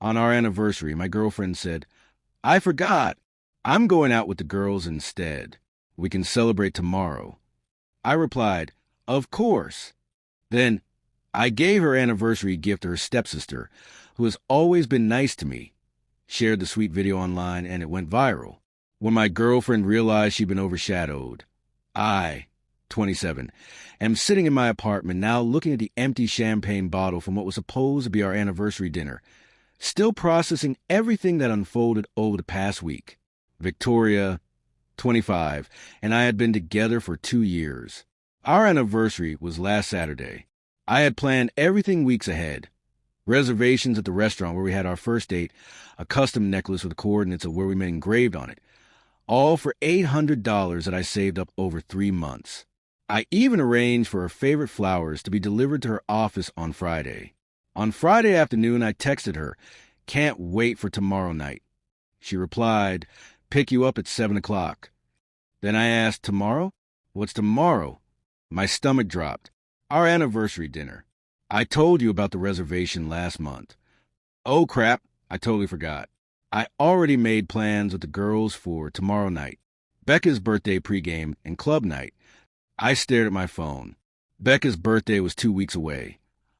On our anniversary, my girlfriend said, I forgot. I'm going out with the girls instead. We can celebrate tomorrow. I replied, Of course. Then I gave her anniversary gift to her stepsister, who has always been nice to me. Shared the sweet video online and it went viral. When my girlfriend realized she'd been overshadowed, I, 27, am sitting in my apartment now looking at the empty champagne bottle from what was supposed to be our anniversary dinner, still processing everything that unfolded over the past week. Victoria, 25, and I had been together for 2 years. Our anniversary was last Saturday. I had planned everything weeks ahead. Reservations at the restaurant where we had our first date, a custom necklace with the coordinates of where we met engraved on it, all for $800 that I saved up over 3 months. I even arranged for her favorite flowers to be delivered to her office on Friday. On Friday afternoon, I texted her, Can't wait for tomorrow night. She replied, Pick you up at 7 o'clock. Then I asked, Tomorrow? What's tomorrow? My stomach dropped. Our anniversary dinner. I told you about the reservation last month. Oh crap, I totally forgot. I already made plans with the girls for tomorrow night. Becca's birthday pregame and club night. I stared at my phone. Becca's birthday was 2 weeks away.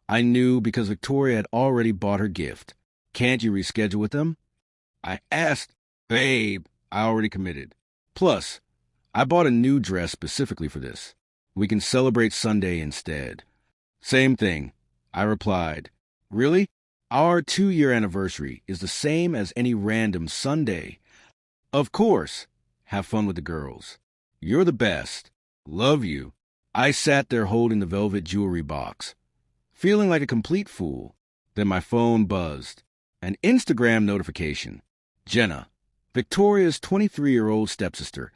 I knew because Victoria had already bought her gift. Can't you reschedule with them? I asked, Babe, I already committed. Plus, I bought a new dress specifically for this. We can celebrate Sunday instead. Same thing. I replied, Really? Our 2-year anniversary is the same as any random Sunday. Of course. Have fun with the girls. You're the best. Love you. I sat there holding the velvet jewelry box, feeling like a complete fool. Then my phone buzzed. An Instagram notification. Jenna, Victoria's 23-year-old stepsister,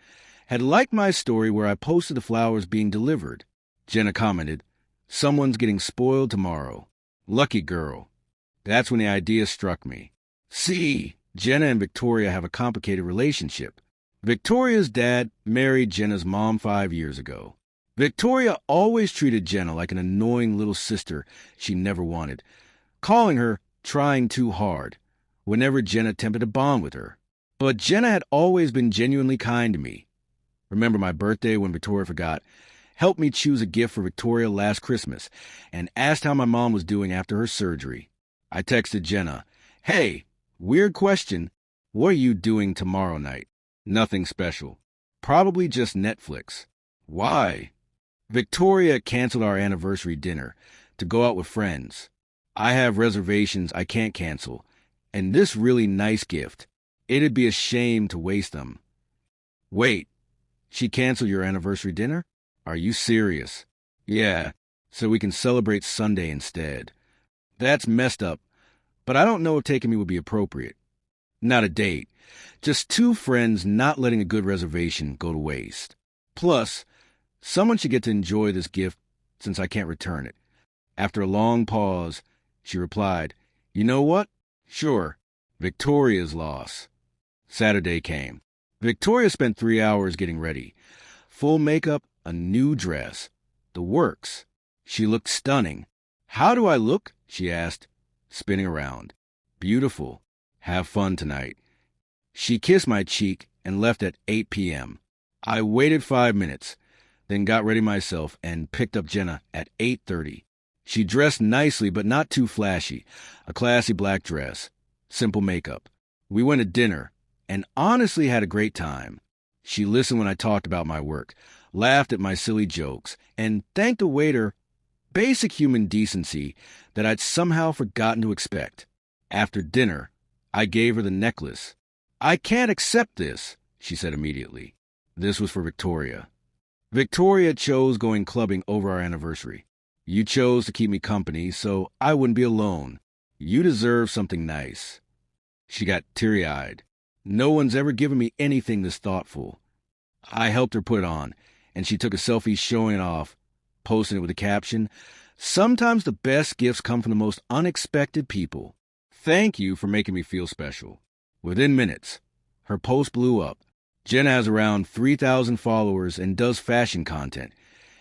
had liked my story where I posted the flowers being delivered. Jenna commented, Someone's getting spoiled tomorrow. Lucky girl. That's when the idea struck me. See, Jenna and Victoria have a complicated relationship. Victoria's dad married Jenna's mom 5 years ago. Victoria always treated Jenna like an annoying little sister she never wanted, calling her trying too hard whenever Jenna attempted to bond with her. But Jenna had always been genuinely kind to me. Remember my birthday when Victoria forgot, helped me choose a gift for Victoria last Christmas, and asked how my mom was doing after her surgery. I texted Jenna, Hey, weird question. What are you doing tomorrow night? Nothing special. Probably just Netflix. Why? Victoria canceled our anniversary dinner to go out with friends. I have reservations I can't cancel, and this really nice gift. It'd be a shame to waste them. Wait, she canceled your anniversary dinner? Are you serious? Yeah, so we can celebrate Sunday instead. That's messed up, but I don't know if taking me would be appropriate. Not a date, just 2 friends not letting a good reservation go to waste. Plus, someone should get to enjoy this gift since I can't return it. After a long pause, she replied, You know what? Sure, Victoria's loss. Saturday came. Victoria spent 3 hours getting ready. Full makeup, a new dress. The works. She looked stunning. How do I look? She asked, spinning around. Beautiful. Have fun tonight. She kissed my cheek and left at 8 p.m. I waited 5 minutes, then got ready myself and picked up Jenna at 8:30. She dressed nicely but not too flashy. A classy black dress. Simple makeup. We went to dinner and honestly had a great time. She listened when I talked about my work, laughed at my silly jokes, and thanked the waiter, basic human decency that I'd somehow forgotten to expect. After dinner, I gave her the necklace. I can't accept this, she said immediately. This was for Victoria. Victoria chose going clubbing over our anniversary. You chose to keep me company, so I wouldn't be alone. You deserve something nice. She got teary-eyed. No one's ever given me anything this thoughtful. I helped her put it on, and she took a selfie showing it off, posting it with a caption, Sometimes the best gifts come from the most unexpected people. Thank you for making me feel special. Within minutes, her post blew up. Jenna has around 3,000 followers and does fashion content,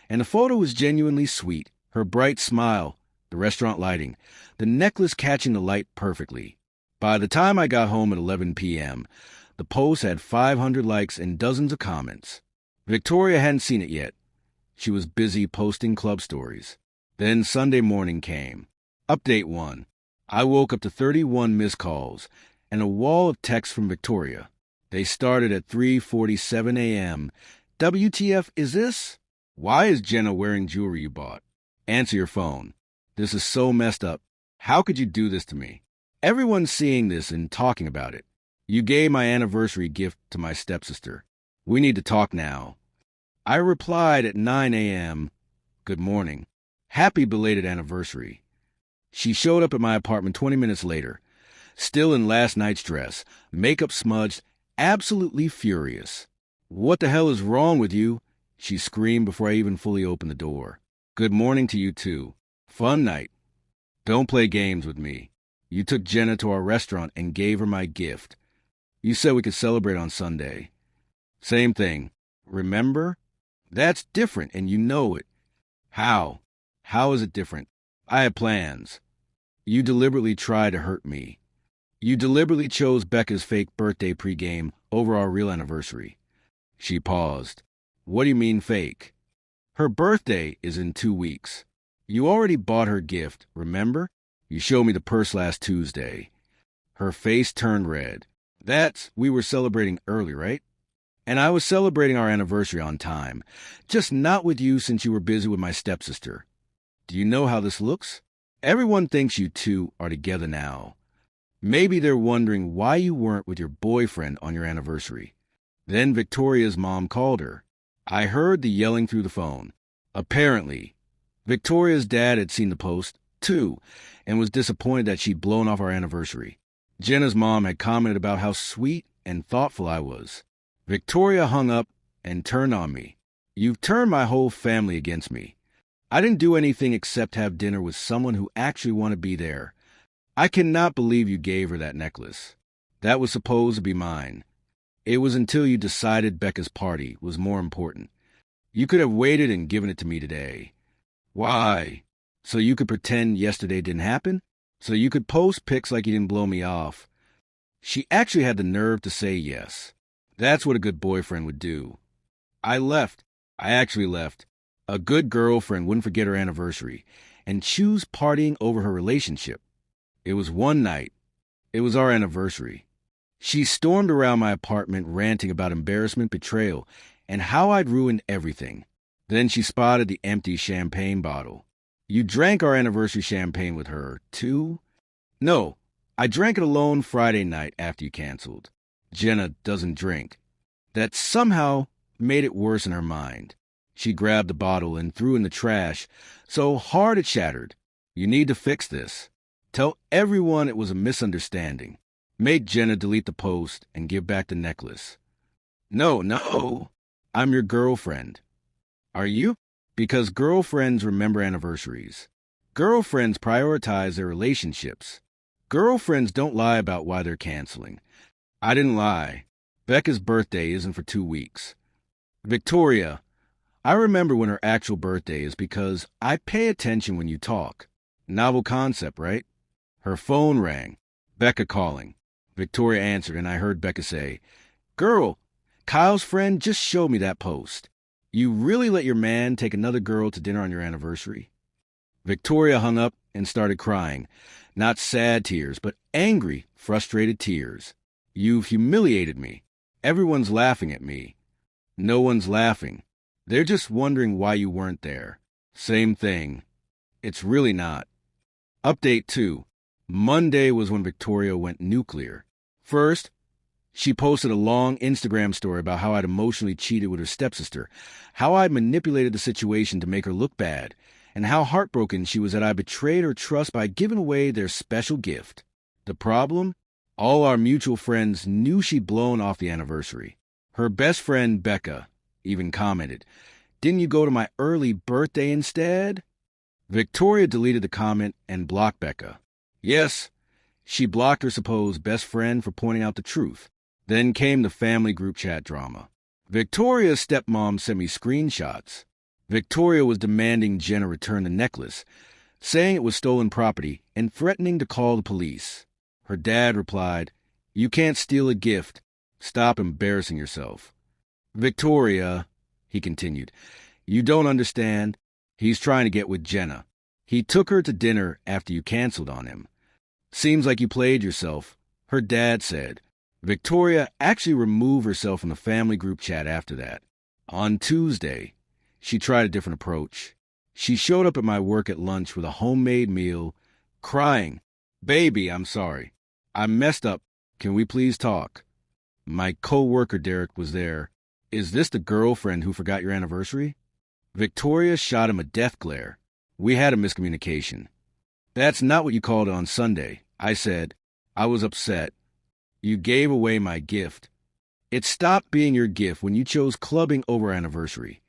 and the photo was genuinely sweet. Her bright smile, the restaurant lighting, the necklace catching the light perfectly. By the time I got home at 11 p.m., the post had 500 likes and dozens of comments. Victoria hadn't seen it yet. She was busy posting club stories. Then Sunday morning came. Update 1. I woke up to 31 missed calls and a wall of texts from Victoria. They started at 3:47 a.m. WTF is this? Why is Jenna wearing jewelry you bought? Answer your phone. This is so messed up. How could you do this to me? Everyone's seeing this and talking about it. You gave my anniversary gift to my stepsister. We need to talk now. I replied at 9 a.m. Good morning. Happy belated anniversary. She showed up at my apartment 20 minutes later, still in last night's dress, makeup smudged, absolutely furious. What the hell is wrong with you? She screamed before I even fully opened the door. Good morning to you too. Fun night. Don't play games with me. You took Jenna to our restaurant and gave her my gift. You said we could celebrate on Sunday. Same thing. Remember? That's different, and you know it. How? How is it different? I had plans. You deliberately tried to hurt me. You deliberately chose Becca's fake birthday pregame over our real anniversary. She paused. What do you mean fake? Her birthday is in 2 weeks. You already bought her gift, remember? You showed me the purse last Tuesday. Her face turned red. We were celebrating early, right? And I was celebrating our anniversary on time, just not with you since you were busy with my stepsister. Do you know how this looks? Everyone thinks you two are together now. Maybe they're wondering why you weren't with your boyfriend on your anniversary. Then Victoria's mom called her. I heard the yelling through the phone. Apparently, Victoria's dad had seen the post, too, and was disappointed that she'd blown off our anniversary. Jenna's mom had commented about how sweet and thoughtful I was. Victoria hung up and turned on me. You've turned my whole family against me. I didn't do anything except have dinner with someone who actually wanted to be there. I cannot believe you gave her that necklace. That was supposed to be mine. It was until you decided Becca's party was more important. You could have waited and given it to me today. Why? So you could pretend yesterday didn't happen? So you could post pics like you didn't blow me off? She actually had the nerve to say yes. That's what a good boyfriend would do. I left. I actually left. A good girlfriend wouldn't forget her anniversary and choose partying over her relationship. It was one night. It was our anniversary. She stormed around my apartment ranting about embarrassment, betrayal, and how I'd ruined everything. Then she spotted the empty champagne bottle. You drank our anniversary champagne with her, too? No, I drank it alone Friday night after you canceled. Jenna doesn't drink. That somehow made it worse in her mind. She grabbed the bottle and threw it in the trash, so hard it shattered. You need to fix this. Tell everyone it was a misunderstanding. Make Jenna delete the post and give back the necklace. No, I'm your girlfriend. Are you? Because girlfriends remember anniversaries. Girlfriends prioritize their relationships. Girlfriends don't lie about why they're canceling. I didn't lie. Becca's birthday isn't for 2 weeks. Victoria, I remember when her actual birthday is because I pay attention when you talk. Novel concept, right? Her phone rang. Becca calling. Victoria answered, and I heard Becca say, Girl, Kyle's friend just showed me that post. You really let your man take another girl to dinner on your anniversary? Victoria hung up and started crying. Not sad tears, but angry, frustrated tears. You've humiliated me. Everyone's laughing at me. No one's laughing. They're just wondering why you weren't there. Same thing. It's really not. Update 2. Monday was when Victoria went nuclear. First, she posted a long Instagram story about how I'd emotionally cheated with her stepsister, how I'd manipulated the situation to make her look bad, and how heartbroken she was that I betrayed her trust by giving away their special gift. The problem? All our mutual friends knew she'd blown off the anniversary. Her best friend, Becca, even commented, Didn't you go to my early birthday instead? Victoria deleted the comment and blocked Becca. Yes, she blocked her supposed best friend for pointing out the truth. Then came the family group chat drama. Victoria's stepmom sent me screenshots. Victoria was demanding Jenna return the necklace, saying it was stolen property and threatening to call the police. Her dad replied, "You can't steal a gift. Stop embarrassing yourself." "Victoria," he continued, "you don't understand. He's trying to get with Jenna. He took her to dinner after you canceled on him. Seems like you played yourself," her dad said. Victoria actually removed herself from the family group chat after that. On Tuesday, she tried a different approach. She showed up at my work at lunch with a homemade meal, crying, "Baby, I'm sorry. I messed up. Can we please talk?" My co-worker Derek was there. "Is this the girlfriend who forgot your anniversary?" Victoria shot him a death glare. "We had a miscommunication." "That's not what you called it on Sunday," I said. "I was upset. You gave away my gift." "It stopped being your gift when you chose clubbing over our anniversary."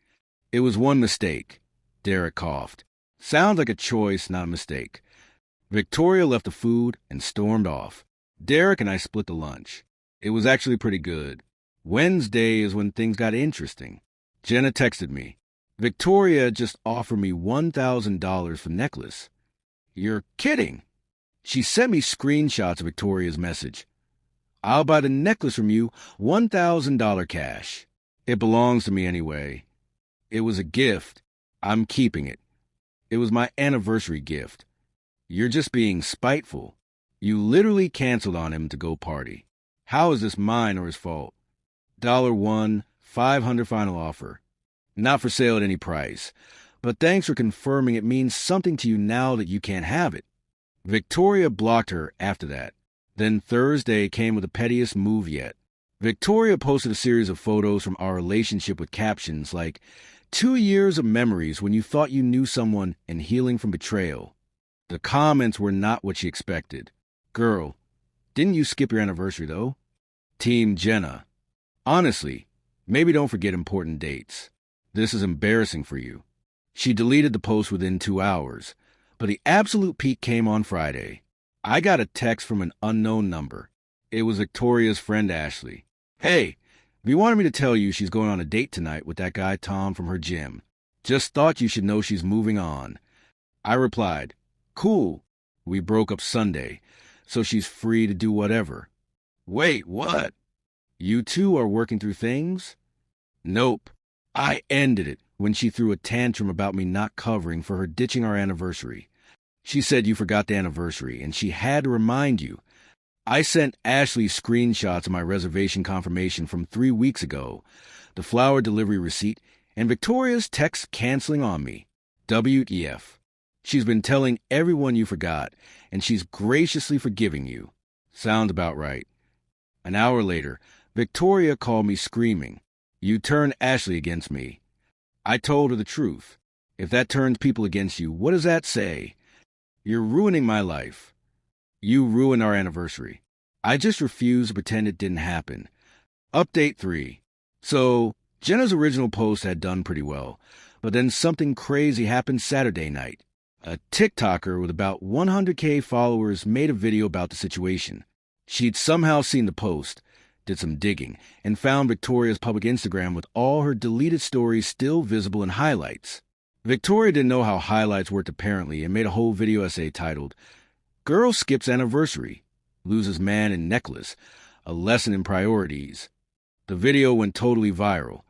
"It was one mistake." Derek coughed. "Sounds like a choice, not a mistake." Victoria left the food and stormed off. Derek and I split the lunch. It was actually pretty good. Wednesday is when things got interesting. Jenna texted me, "Victoria just offered me $1,000 for the necklace." "You're kidding." She sent me screenshots of Victoria's message. "I'll buy the necklace from you, $1,000 cash. It belongs to me anyway. It was a gift. I'm keeping it. It was my anniversary gift." "You're just being spiteful. You literally canceled on him to go party. How is this mine or his fault?" $1, $500 final offer. Not for sale at any price. But thanks for confirming it means something to you now that you can't have it. Victoria blocked her after that. Then Thursday came with the pettiest move yet. Victoria posted a series of photos from our relationship with captions like, "2 years of memories when you thought you knew someone and healing from betrayal." The comments were not what she expected. "Girl, didn't you skip your anniversary though?" Team Jenna. "Honestly, maybe don't forget important dates. This is embarrassing for you." She deleted the post within 2 hours, but the absolute peak came on Friday. I got a text from an unknown number. It was Victoria's friend Ashley. "Hey, V wanted me to tell you she's going on a date tonight with that guy Tom from her gym. Just thought you should know she's moving on." I replied, "Cool. We broke up Sunday, so she's free to do whatever." "Wait, what? You two are working through things?" "Nope. I ended it when she threw a tantrum about me not covering for her ditching our anniversary. She said you forgot the anniversary, and she had to remind you. I sent Ashley screenshots of my reservation confirmation from 3 weeks ago, the flower delivery receipt, and Victoria's text canceling on me. WTF. She's been telling everyone you forgot, and she's graciously forgiving you." Sounds about right. An hour later, Victoria called me screaming, "You turned Ashley against me." I told her the truth. If that turns people against you, what does that say? You're ruining my life. You ruined our anniversary. I just refuse to pretend it didn't happen. Update 3. So, Jenna's original post had done pretty well, but then something crazy happened Saturday night. A TikToker with about 100K followers made a video about the situation. She'd somehow seen the post, did some digging, and found Victoria's public Instagram with all her deleted stories still visible in highlights. Victoria didn't know how highlights worked apparently and made a whole video essay titled, "Girl Skips Anniversary, Loses Man and Necklace, A Lesson in Priorities." The video went totally viral.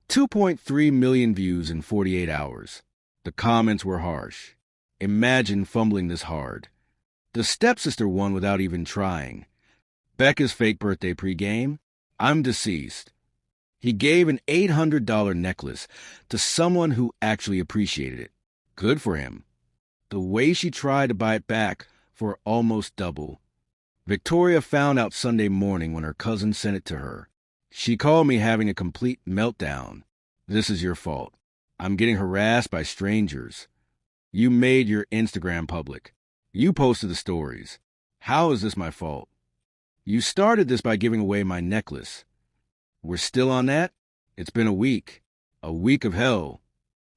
2.3 million views in 48 hours. The comments were harsh. "Imagine fumbling this hard." The stepsister won without even trying. "Becca's fake birthday pregame? I'm deceased." He gave an $800 necklace to someone who actually appreciated it. Good for him. The way she tried to buy it back for almost double. Victoria found out Sunday morning when her cousin sent it to her. She called me having a complete meltdown. "This is your fault. I'm getting harassed by strangers. You made your Instagram public. You posted the stories. How is this my fault? You started this by giving away my necklace. We're still on that? It's been a week. A week of hell.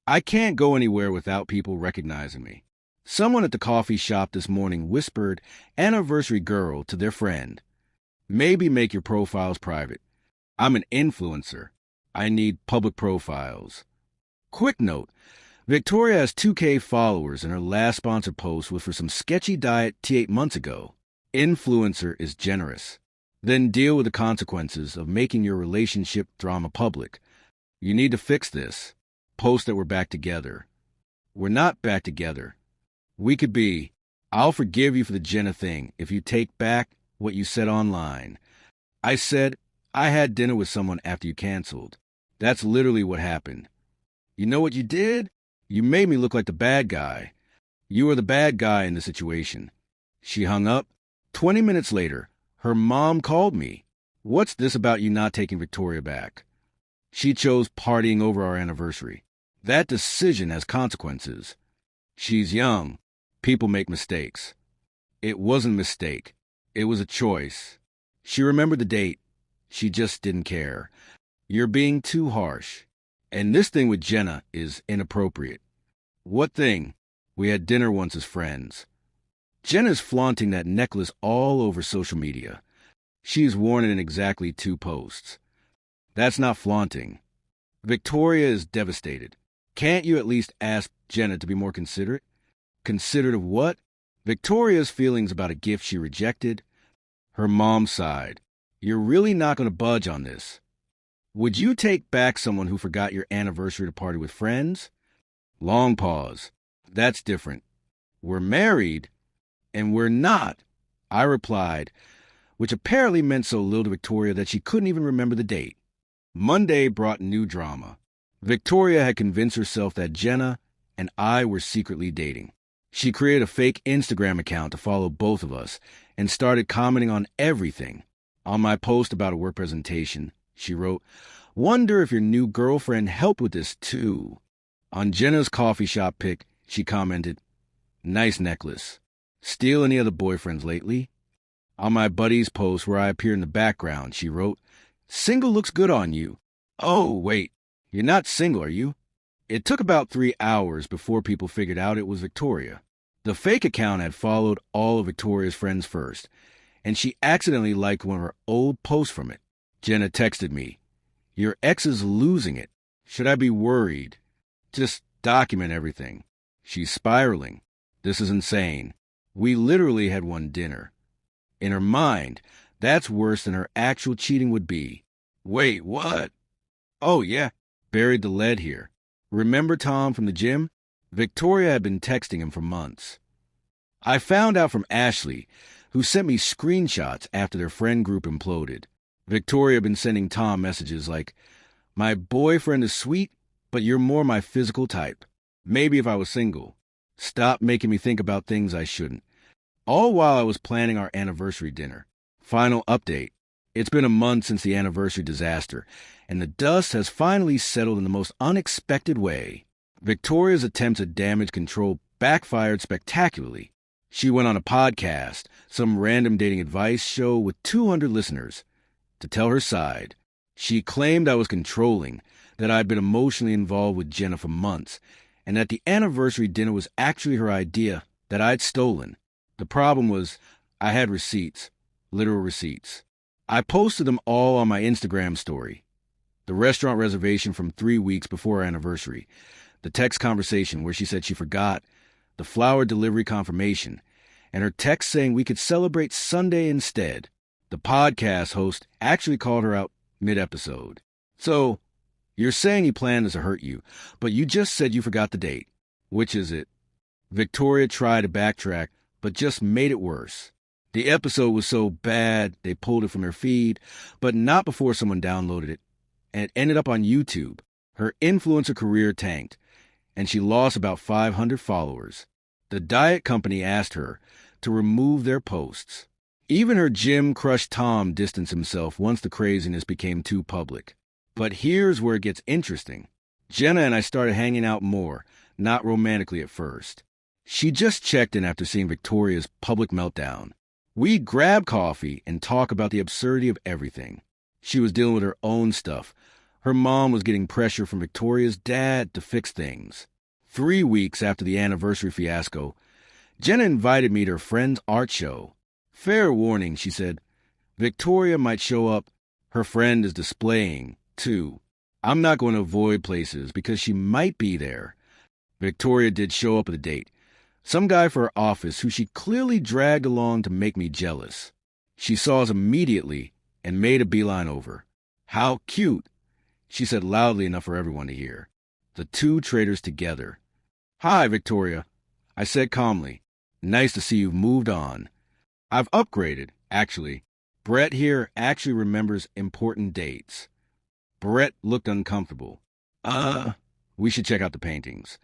I can't go anywhere without people recognizing me." Someone at the coffee shop this morning whispered "anniversary girl" to their friend. Maybe make your profiles private. I'm an influencer. I need public profiles. Quick note. Victoria has 2K followers and her last sponsored post was for some sketchy diet T8 months ago. Influencer is generous. Then deal with the consequences of making your relationship drama public. You need to fix this. Post that we're back together. We're not back together. We could be. I'll forgive you for the Jenna thing if you take back what you said online. I said I had dinner with someone after you canceled. That's literally what happened. You know what you did? You made me look like the bad guy. You were the bad guy in the situation. She hung up. 20 minutes later, her mom called me. What's this about you not taking Victoria back? She chose partying over our anniversary. That decision has consequences. She's young. People make mistakes. It wasn't a mistake. It was a choice. She remembered the date. She just didn't care. You're being too harsh. And this thing with Jenna is inappropriate. What thing? We had dinner once as friends. Jenna's flaunting that necklace all over social media. She's worn it in exactly 2 posts. That's not flaunting. Victoria is devastated. Can't you at least ask Jenna to be more considerate? Considerate of what? Victoria's feelings about a gift she rejected. Her mom sighed. You're really not going to budge on this. Would you take back someone who forgot your anniversary to party with friends? Long pause. That's different. We're married, and we're not, I replied, which apparently meant so little to Victoria that she couldn't even remember the date. Monday brought new drama. Victoria had convinced herself that Jenna and I were secretly dating. She created a fake Instagram account to follow both of us and started commenting on everything. On my post about a work presentation, she wrote, "Wonder if your new girlfriend helped with this too." On Jenna's coffee shop pic, she commented, "Nice necklace. Steal any other boyfriends lately?" On my buddy's post where I appear in the background, she wrote, "Single looks good on you." Oh, wait, you're not single, are you? It took about 3 hours before people figured out it was Victoria. The fake account had followed all of Victoria's friends first, and she accidentally liked one of her old posts from it. Jenna texted me, "Your ex is losing it. Should I be worried? Just document everything. She's spiraling. This is insane. We literally had one dinner." In her mind, that's worse than her actual cheating would be. Wait, what? Oh, yeah, buried the lead here. Remember Tom from the gym? Victoria had been texting him for months. I found out from Ashley, who sent me screenshots after their friend group imploded. Victoria had been sending Tom messages like, "My boyfriend is sweet, but you're more my physical type. Maybe if I was single. Stop making me think about things I shouldn't." All while I was planning our anniversary dinner. Final update. It's been a month since the anniversary disaster, and the dust has finally settled in the most unexpected way. Victoria's attempts at damage control backfired spectacularly. She went on a podcast, some random dating advice show with 200 listeners, to tell her side. She claimed I was controlling, that I'd been emotionally involved with Jenna for months, and that the anniversary dinner was actually her idea that I'd stolen. The problem was I had receipts, literal receipts. I posted them all on my Instagram story. The restaurant reservation from 3 weeks before our anniversary, the text conversation where she said she forgot, the flower delivery confirmation, and her text saying we could celebrate Sunday instead. The podcast host actually called her out mid-episode. "So, you're saying he planned this to hurt you, but you just said you forgot the date. Which is it?" Victoria tried to backtrack, but just made it worse. The episode was so bad, they pulled it from her feed, but not before someone downloaded it, and it ended up on YouTube. Her influencer career tanked, and she lost about 500 followers. The diet company asked her to remove their posts. Even her gym crush Tom distanced himself once the craziness became too public. But here's where it gets interesting. Jenna and I started hanging out more, not romantically at first. She just checked in after seeing Victoria's public meltdown. We'd grab coffee and talk about the absurdity of everything. She was dealing with her own stuff. Her mom was getting pressure from Victoria's dad to fix things. 3 weeks after the anniversary fiasco, Jenna invited me to her friend's art show. Fair warning, she said. Victoria might show up. Her friend is displaying, too. I'm not going to avoid places because she might be there. Victoria did show up at the date, Some guy for her office who she clearly dragged along to make me jealous. She saw us immediately and made a beeline over. How cute, she said loudly enough for everyone to hear. The two traitors together. Hi, Victoria, I said calmly. Nice to see you've moved on. I've upgraded, actually. Brett here actually remembers important dates. Brett looked uncomfortable. We should check out the paintings.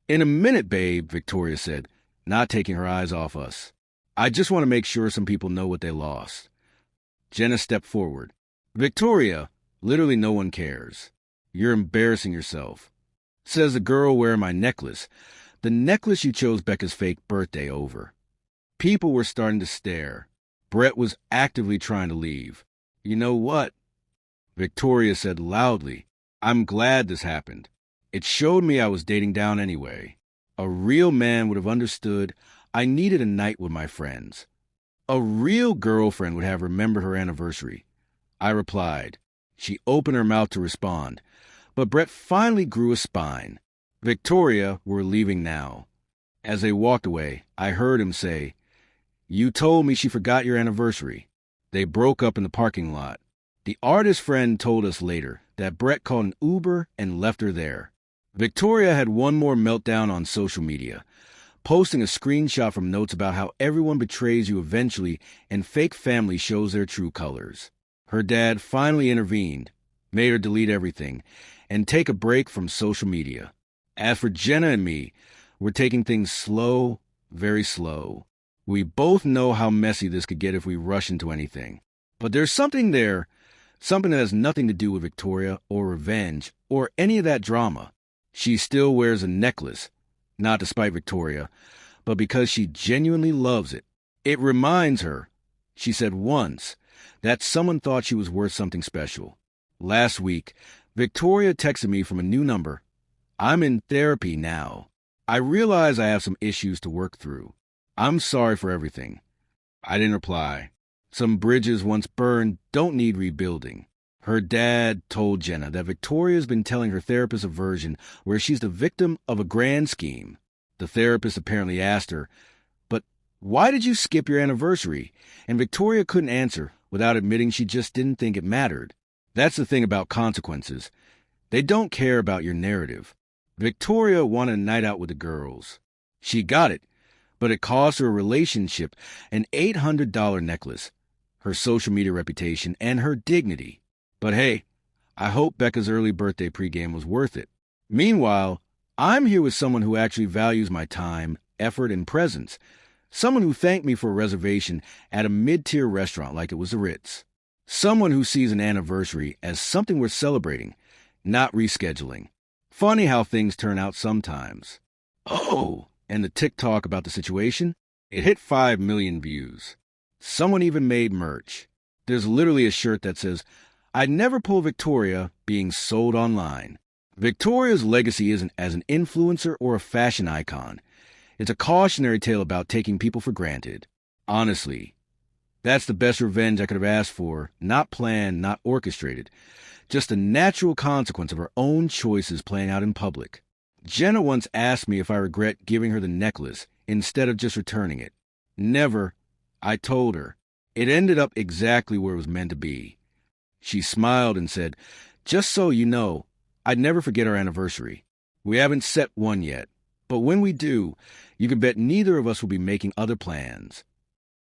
In a minute, babe, Victoria said, not taking her eyes off us. I just want to make sure some people know what they lost. Jenna stepped forward. Victoria, literally no one cares. You're embarrassing yourself. Says the girl wearing my necklace. The necklace you chose Becca's fake birthday over. People were starting to stare. Brett was actively trying to leave. You know what? Victoria said loudly. I'm glad this happened. It showed me I was dating down anyway. A real man would have understood I needed a night with my friends. A real girlfriend would have remembered her anniversary. I replied. She opened her mouth to respond, but Brett finally grew a spine. Victoria, we're leaving now. As they walked away, I heard him say, You told me she forgot your anniversary. They broke up in the parking lot. The artist friend told us later that Brett called an Uber and left her there. Victoria had one more meltdown on social media, posting a screenshot from notes about how everyone betrays you eventually and fake family shows their true colors. Her dad finally intervened, made her delete everything, and take a break from social media. As for Jenna and me, we're taking things slow, very slow. We both know how messy this could get if we rush into anything. But there's something there, something that has nothing to do with Victoria or revenge or any of that drama. She still wears a necklace, not to spite Victoria, but because she genuinely loves it. It reminds her, she said once, that someone thought she was worth something special. Last week, Victoria texted me from a new number. I'm in therapy now. I realize I have some issues to work through. I'm sorry for everything. I didn't reply. Some bridges once burned don't need rebuilding. Her dad told Jenna that Victoria's been telling her therapist a version where she's the victim of a grand scheme. The therapist apparently asked her, But why did you skip your anniversary? And Victoria couldn't answer without admitting she just didn't think it mattered. That's the thing about consequences. They don't care about your narrative. Victoria wanted a night out with the girls. She got it, but it cost her a relationship, an $800 necklace, her social media reputation, and her dignity. But hey, I hope Becca's early birthday pregame was worth it. Meanwhile, I'm here with someone who actually values my time, effort, and presence. Someone who thanked me for a reservation at a mid-tier restaurant like it was the Ritz. Someone who sees an anniversary as something worth celebrating, not rescheduling. Funny how things turn out sometimes. Oh, and the TikTok about the situation? It hit 5 million views. Someone even made merch. There's literally a shirt that says, I'd never pull Victoria, being sold online. Victoria's legacy isn't as an influencer or a fashion icon. It's a cautionary tale about taking people for granted. Honestly, that's the best revenge I could have asked for, not planned, not orchestrated. Just a natural consequence of her own choices playing out in public. Jenna once asked me if I regret giving her the necklace instead of just returning it. Never, I told her. It ended up exactly where it was meant to be. She smiled and said, Just so you know, I'd never forget our anniversary. We haven't set one yet, but when we do, you can bet neither of us will be making other plans.